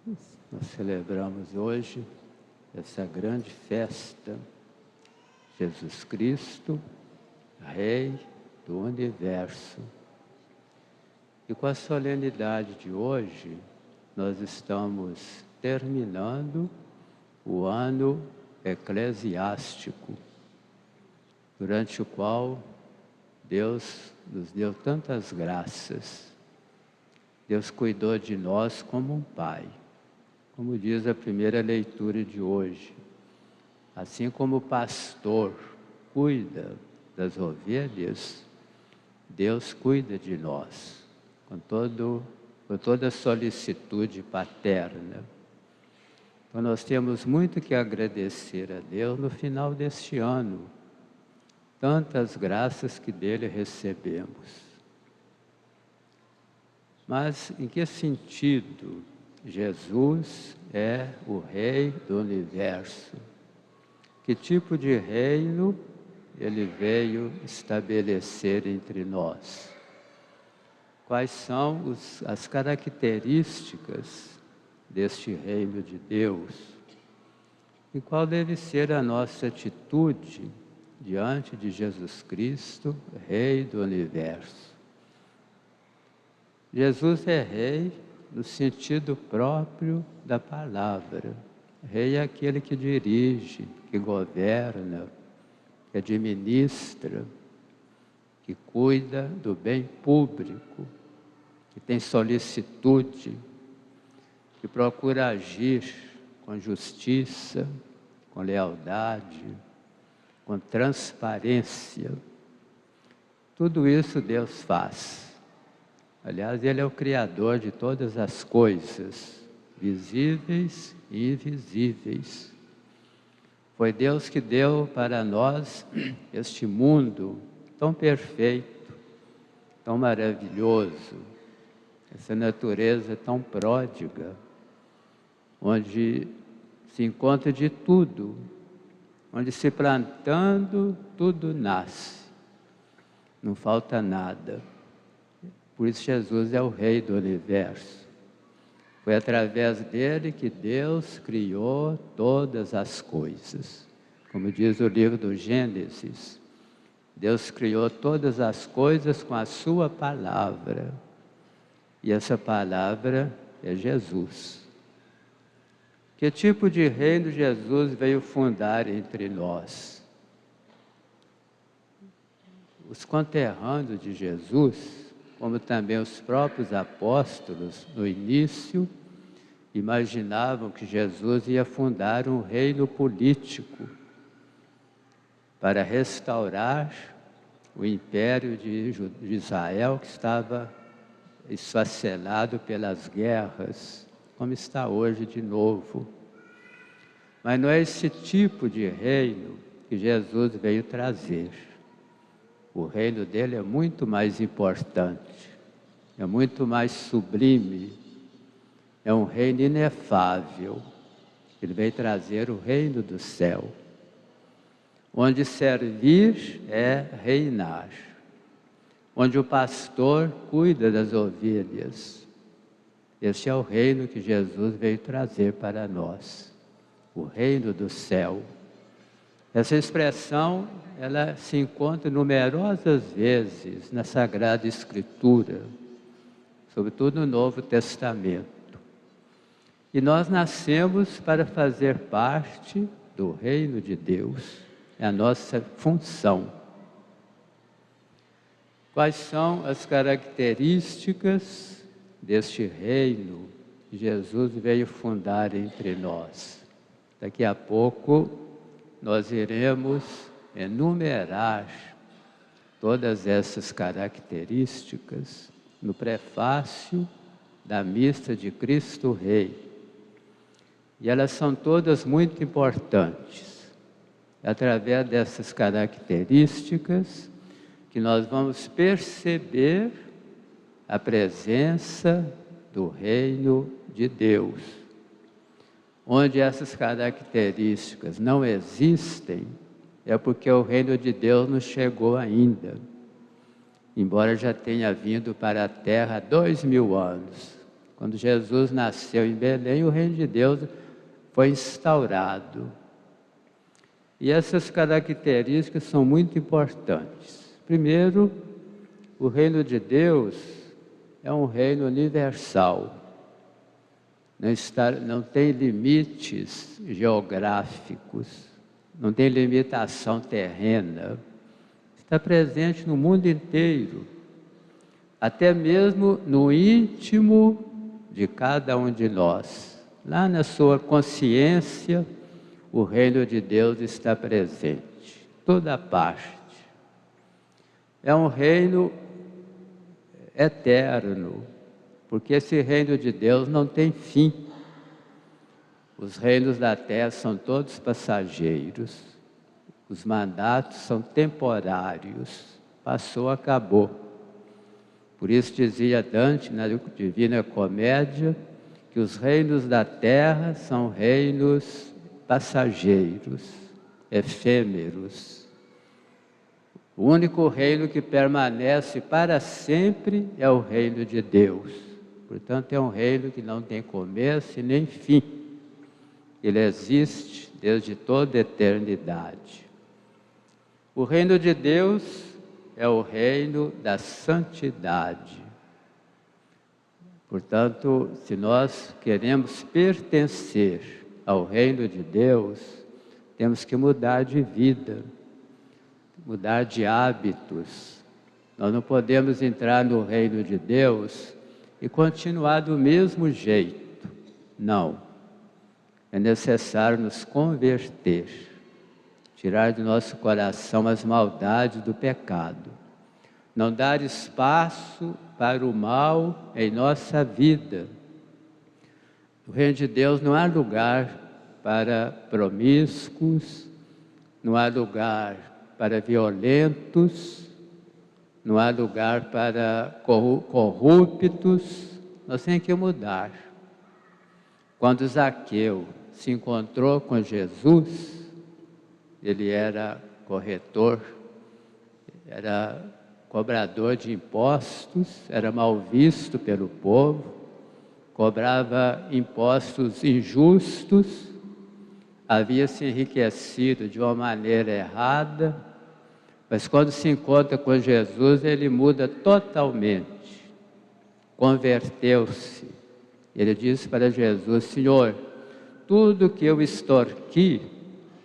Nós celebramos hoje essa grande festa, Jesus Cristo, Rei do Universo. E com a solenidade de hoje, nós estamos terminando o ano eclesiástico, durante o qual Deus nos deu tantas graças. Deus cuidou de nós como um pai, como diz a primeira leitura de hoje. Assim como o pastor cuida das ovelhas, Deus cuida de nós, com toda a solicitude paterna. Então nós temos muito que agradecer a Deus no final deste ano, tantas graças que dele recebemos. Mas em que sentido Jesus é o Rei do Universo? Que tipo de reino ele veio estabelecer entre nós? Quais são as características deste reino de Deus? E qual deve ser a nossa atitude diante de Jesus Cristo, Rei do Universo? Jesus é rei no sentido próprio da palavra. Rei é aquele que dirige, que governa, que administra, que cuida do bem público, que tem solicitude, que procura agir com justiça, com lealdade, com transparência. Tudo isso Deus faz. Aliás, Ele é o Criador de todas as coisas, visíveis e invisíveis. Foi Deus que deu para nós este mundo tão perfeito, tão maravilhoso, essa natureza tão pródiga, onde se encontra de tudo, onde se plantando, tudo nasce, não falta nada. Por isso Jesus é o Rei do Universo. Foi através dele que Deus criou todas as coisas. Como diz o livro do Gênesis, Deus criou todas as coisas com a sua palavra. E essa palavra é Jesus. Que tipo de reino Jesus veio fundar entre nós? Os conterrâneos de Jesus, como também os próprios apóstolos, no início, imaginavam que Jesus ia fundar um reino político para restaurar o império de Israel, que estava esfacelado pelas guerras, como está hoje de novo. Mas não é esse tipo de reino que Jesus veio trazer. O reino dele é muito mais importante, é muito mais sublime, é um reino inefável. Ele veio trazer o reino do céu, onde servir é reinar, onde o pastor cuida das ovelhas. Este é o reino que Jesus veio trazer para nós, o reino do céu. Essa expressão, ela se encontra numerosas vezes na Sagrada Escritura, sobretudo no Novo Testamento. E nós nascemos para fazer parte do reino de Deus, é a nossa função. Quais são as características deste reino que Jesus veio fundar entre nós? Daqui a pouco nós iremos enumerar todas essas características no prefácio da Missa de Cristo Rei. E elas são todas muito importantes. É através dessas características que nós vamos perceber a presença do reino de Deus. Onde essas características não existem, é porque o reino de Deus não chegou ainda. Embora já tenha vindo para a Terra há 2000 anos. Quando Jesus nasceu em Belém, o reino de Deus foi instaurado. E essas características são muito importantes. Primeiro, o reino de Deus é um reino universal. Não tem limites geográficos, não tem limitação terrena. Está presente no mundo inteiro, até mesmo no íntimo de cada um de nós. Lá na sua consciência, o reino de Deus está presente, toda parte. É um reino eterno, porque esse reino de Deus não tem fim. Os reinos da terra são todos passageiros, os mandatos são temporários, passou, acabou. Por isso dizia Dante na Divina Comédia que os reinos da terra são reinos passageiros, efêmeros. O único reino que permanece para sempre é o reino de Deus. Portanto, é um reino que não tem começo e nem fim. Ele existe desde toda a eternidade. O reino de Deus é o reino da santidade. Portanto, se nós queremos pertencer ao reino de Deus, temos que mudar de vida, mudar de hábitos. Nós não podemos entrar no reino de Deus e continuar do mesmo jeito. Não. É necessário nos converter, tirar do nosso coração as maldades do pecado, não dar espaço para o mal em nossa vida. No reino de Deus não há lugar para promíscuos, não há lugar para violentos, não há lugar para corruptos. Nós temos que mudar. Quando Zaqueu se encontrou com Jesus, ele era corretor, era cobrador de impostos, era mal visto pelo povo, cobrava impostos injustos, havia se enriquecido de uma maneira errada, mas quando se encontra com Jesus, ele muda totalmente, converteu-se. Ele disse para Jesus: Senhor, tudo que eu extorqui,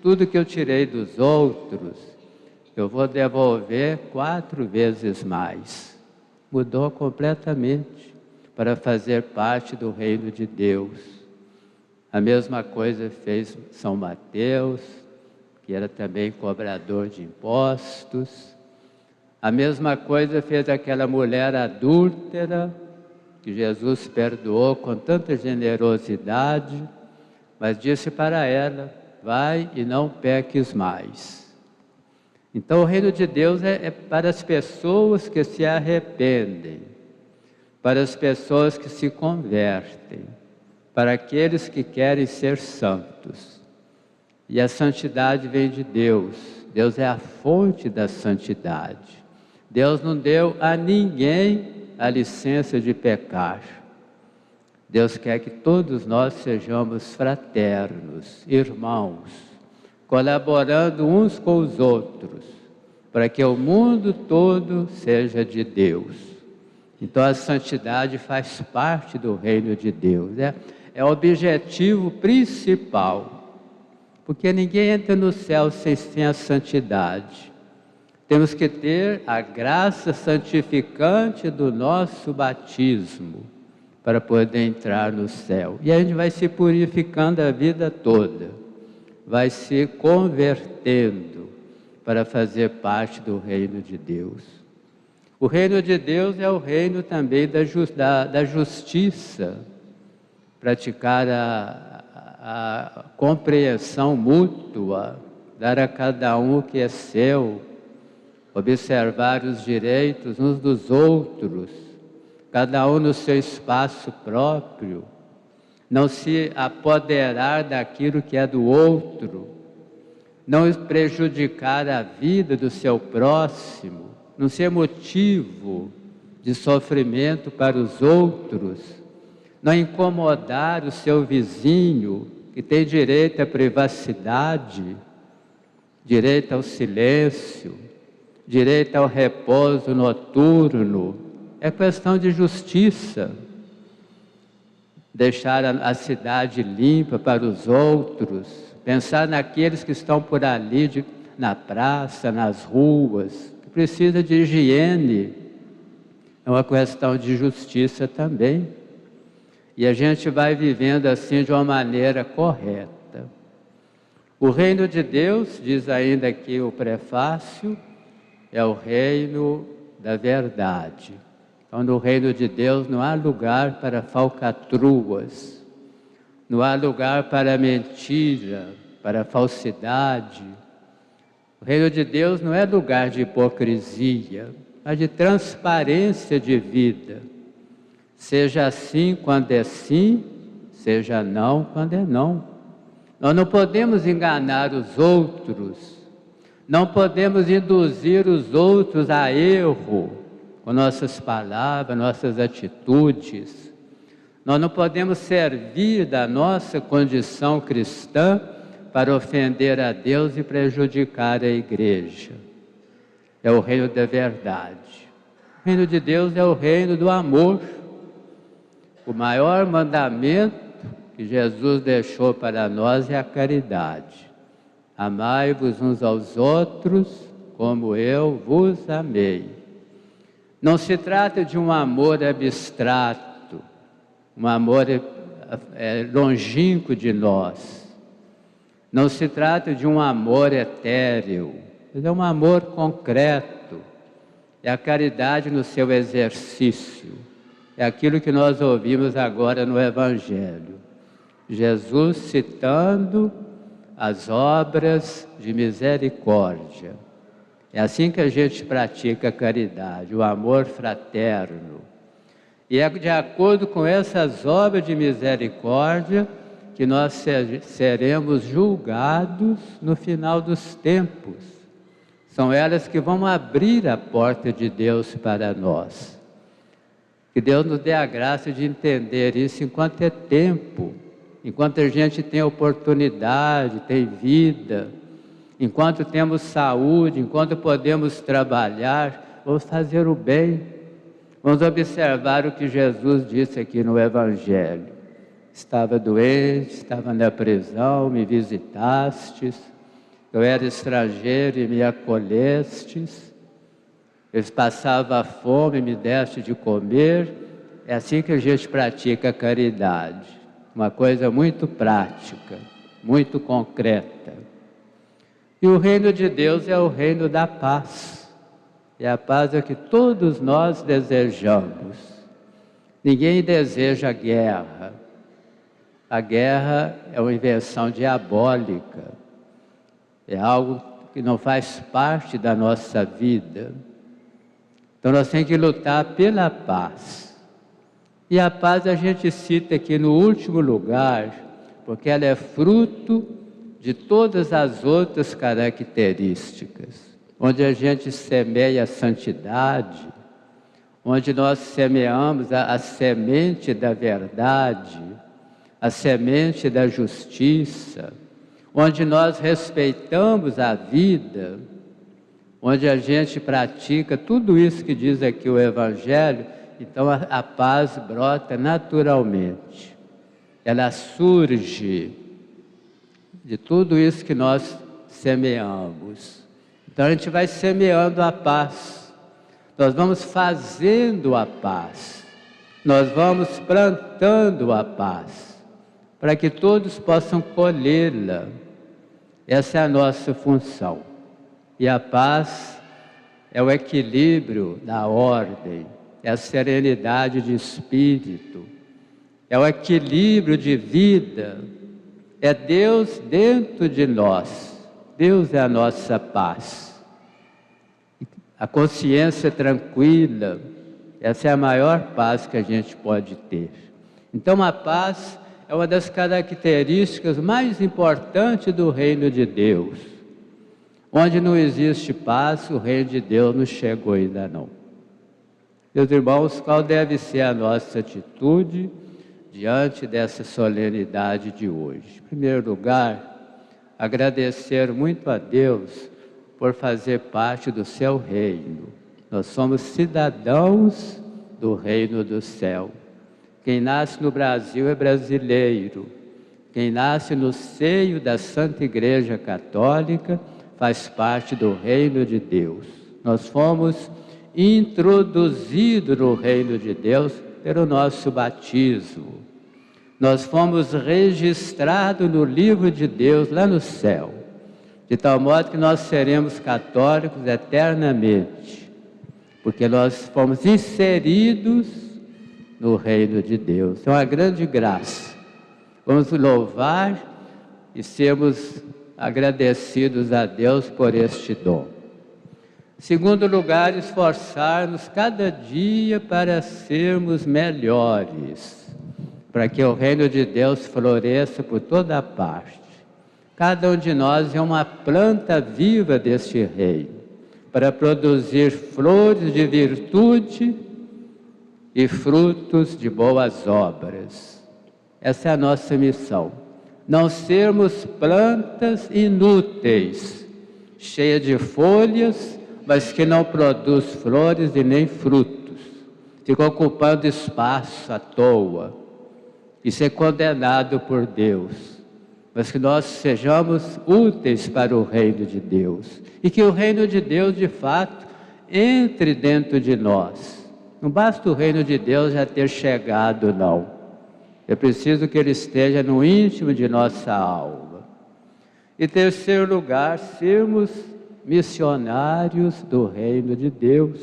tudo que eu tirei dos outros, eu vou devolver 4 vezes mais. Mudou completamente para fazer parte do reino de Deus. A mesma coisa fez São Mateus, que era também cobrador de impostos. A mesma coisa fez aquela mulher adúltera, que Jesus perdoou com tanta generosidade, mas disse para ela: vai e não peques mais. Então o reino de Deus é para as pessoas que se arrependem, para as pessoas que se convertem, para aqueles que querem ser santos. E a santidade vem de Deus. Deus é a fonte da santidade. Deus não deu a ninguém a licença de pecar. Deus quer que todos nós sejamos fraternos, irmãos, colaborando uns com os outros, para que o mundo todo seja de Deus. Então a santidade faz parte do reino de Deus, é o objetivo principal, porque ninguém entra no céu sem a santidade. Temos que ter a graça santificante do nosso batismo para poder entrar no céu. E a gente vai se purificando a vida toda, vai se convertendo para fazer parte do reino de Deus. O reino de Deus é o reino também da justiça, praticar a compreensão mútua, dar a cada um o que é seu, observar os direitos uns dos outros, cada um no seu espaço próprio, não se apoderar daquilo que é do outro, não prejudicar a vida do seu próximo, não ser motivo de sofrimento para os outros, não incomodar o seu vizinho, que tem direito à privacidade, direito ao silêncio, direito ao repouso noturno. É questão de justiça. Deixar a cidade limpa para os outros, pensar naqueles que estão por ali, na praça, nas ruas, que precisa de higiene. É uma questão de justiça também. E a gente vai vivendo assim de uma maneira correta. O reino de Deus, diz ainda aqui o prefácio, é o reino da verdade. Então, no reino de Deus não há lugar para falcatruas, não há lugar para mentira, para falsidade. O reino de Deus não é lugar de hipocrisia, mas de transparência de vida. Seja sim quando é sim, seja não quando é não. Nós não podemos enganar os outros, não podemos induzir os outros a erro com nossas palavras, nossas atitudes. Nós não podemos servir da nossa condição cristã para ofender a Deus e prejudicar a igreja. É o reino da verdade. O reino de Deus é o reino do amor. O maior mandamento que Jesus deixou para nós é a caridade. Amai-vos uns aos outros como eu vos amei. Não se trata de um amor abstrato, um amor longínquo de nós. Não se trata de um amor etéreo, mas é um amor concreto. É a caridade no seu exercício. É aquilo que nós ouvimos agora no Evangelho. Jesus citando as obras de misericórdia. É assim que a gente pratica a caridade, o amor fraterno. E é de acordo com essas obras de misericórdia que nós seremos julgados no final dos tempos. São elas que vão abrir a porta de Deus para nós. Que Deus nos dê a graça de entender isso enquanto é tempo, enquanto a gente tem oportunidade, tem vida, enquanto temos saúde, enquanto podemos trabalhar, vamos fazer o bem. Vamos observar o que Jesus disse aqui no Evangelho. Estava doente, estava na prisão, me visitastes. Eu era estrangeiro e me acolhestes. Eu passava fome e me deste de comer. É assim que a gente pratica a caridade. Uma coisa muito prática, muito concreta. E o reino de Deus é o reino da paz. E a paz é o que todos nós desejamos. Ninguém deseja guerra. A guerra é uma invenção diabólica. É algo que não faz parte da nossa vida. Então nós temos que lutar pela paz. E a paz a gente cita aqui no último lugar, porque ela é fruto de todas as outras características. Onde a gente semeia a santidade, onde nós semeamos a semente da verdade, a semente da justiça, onde nós respeitamos a vida, onde a gente pratica tudo isso que diz aqui o Evangelho, então a paz brota naturalmente. Ela surge de tudo isso que nós semeamos. Então a gente vai semeando a paz, nós vamos fazendo a paz, nós vamos plantando a paz, para que todos possam colhê-la. Essa é a nossa função. E a paz é o equilíbrio da ordem, é a serenidade de espírito, é o equilíbrio de vida, é Deus dentro de nós. Deus é a nossa paz. A consciência tranquila, essa é a maior paz que a gente pode ter. Então a paz é uma das características mais importantes do reino de Deus. Onde não existe paz, o reino de Deus não chegou ainda não. Meus irmãos, qual deve ser a nossa atitude diante dessa solenidade de hoje. Em primeiro lugar, agradecer muito a Deus por fazer parte do seu reino. Nós somos cidadãos do reino do céu. Quem nasce no Brasil é brasileiro. Quem nasce no seio da Santa Igreja Católica faz parte do reino de Deus. Nós fomos introduzidos no reino de Deus pelo nosso batismo. Nós fomos registrados no livro de Deus lá no céu, de tal modo que nós seremos católicos eternamente, porque nós fomos inseridos no reino de Deus. É uma grande graça. Vamos louvar e sermos agradecidos a Deus por este dom. Em segundo lugar, esforçar-nos cada dia para sermos melhores, para que o reino de Deus floresça por toda a parte. Cada um de nós é uma planta viva deste reino, para produzir flores de virtude e frutos de boas obras. Essa é a nossa missão. Não sermos plantas inúteis, cheias de folhas, mas que não produz flores e nem frutos. Fica ocupando espaço à toa e ser condenado por Deus. Mas que nós sejamos úteis para o reino de Deus. E que o reino de Deus, de fato, entre dentro de nós. Não basta o reino de Deus já ter chegado, não. É preciso que ele esteja no íntimo de nossa alma. E terceiro lugar, sermos missionários do reino de Deus.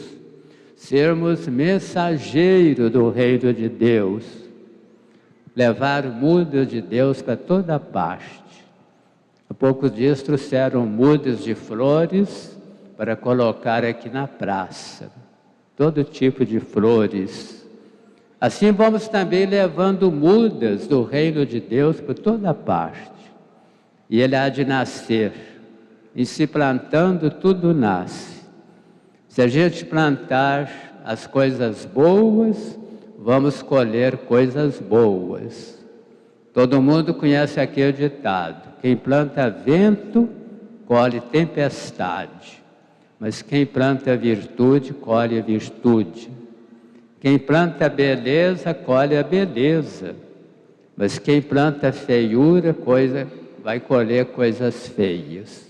Sermos mensageiros do reino de Deus. Levar mudas de Deus para toda parte. Há poucos dias trouxeram mudas de flores para colocar aqui na praça. Todo tipo de flores. Assim vamos também levando mudas do reino de Deus por toda parte. E ele há de nascer. E se plantando, tudo nasce. Se a gente plantar as coisas boas, vamos colher coisas boas. Todo mundo conhece aquele ditado: quem planta vento, colhe tempestade. Mas quem planta virtude, colhe virtude. Quem planta beleza, colhe a beleza. Mas quem planta feiura, vai colher coisas feias.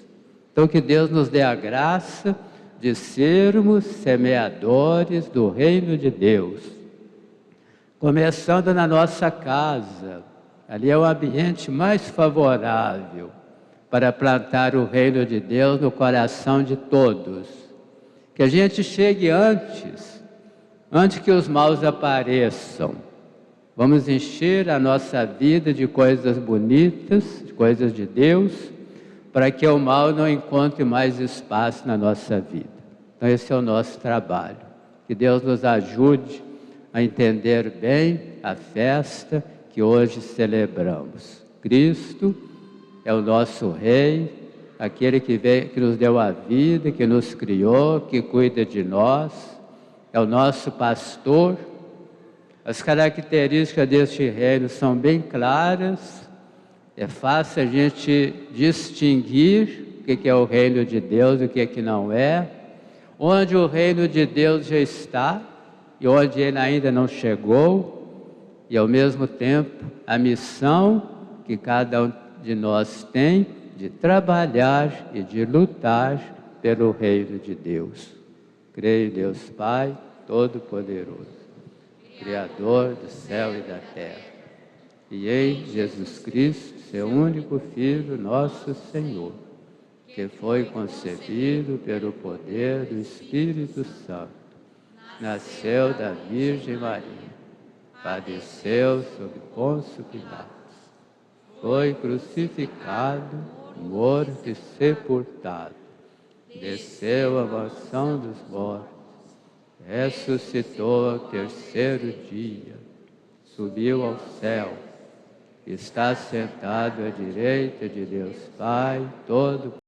Então que Deus nos dê a graça de sermos semeadores do reino de Deus. Começando na nossa casa, ali é o ambiente mais favorável para plantar o reino de Deus no coração de todos. Que a gente chegue antes que os maus apareçam. Vamos encher a nossa vida de coisas bonitas, de coisas de Deus, para que o mal não encontre mais espaço na nossa vida. Então esse é o nosso trabalho. Que Deus nos ajude a entender bem a festa que hoje celebramos. Cristo é o nosso Rei, aquele que nos deu a vida, que nos criou, que cuida de nós, é o nosso pastor. As características deste reino são bem claras, é fácil a gente distinguir o que é o reino de Deus e o que não é, onde o reino de Deus já está e onde ele ainda não chegou, e ao mesmo tempo a missão que cada um de nós tem de trabalhar e de lutar pelo reino de Deus. Creio em Deus Pai Todo-Poderoso, Criador do céu e da terra, e em Jesus Cristo, seu único Filho, nosso Senhor, que foi concebido pelo poder do Espírito Santo, nasceu da Virgem Maria, padeceu sob Pôncio Pilatos, foi crucificado, morto e sepultado, desceu à mansão dos mortos, ressuscitou ao terceiro dia, subiu ao céu, está sentado à direita de Deus Pai Todo-Poderoso.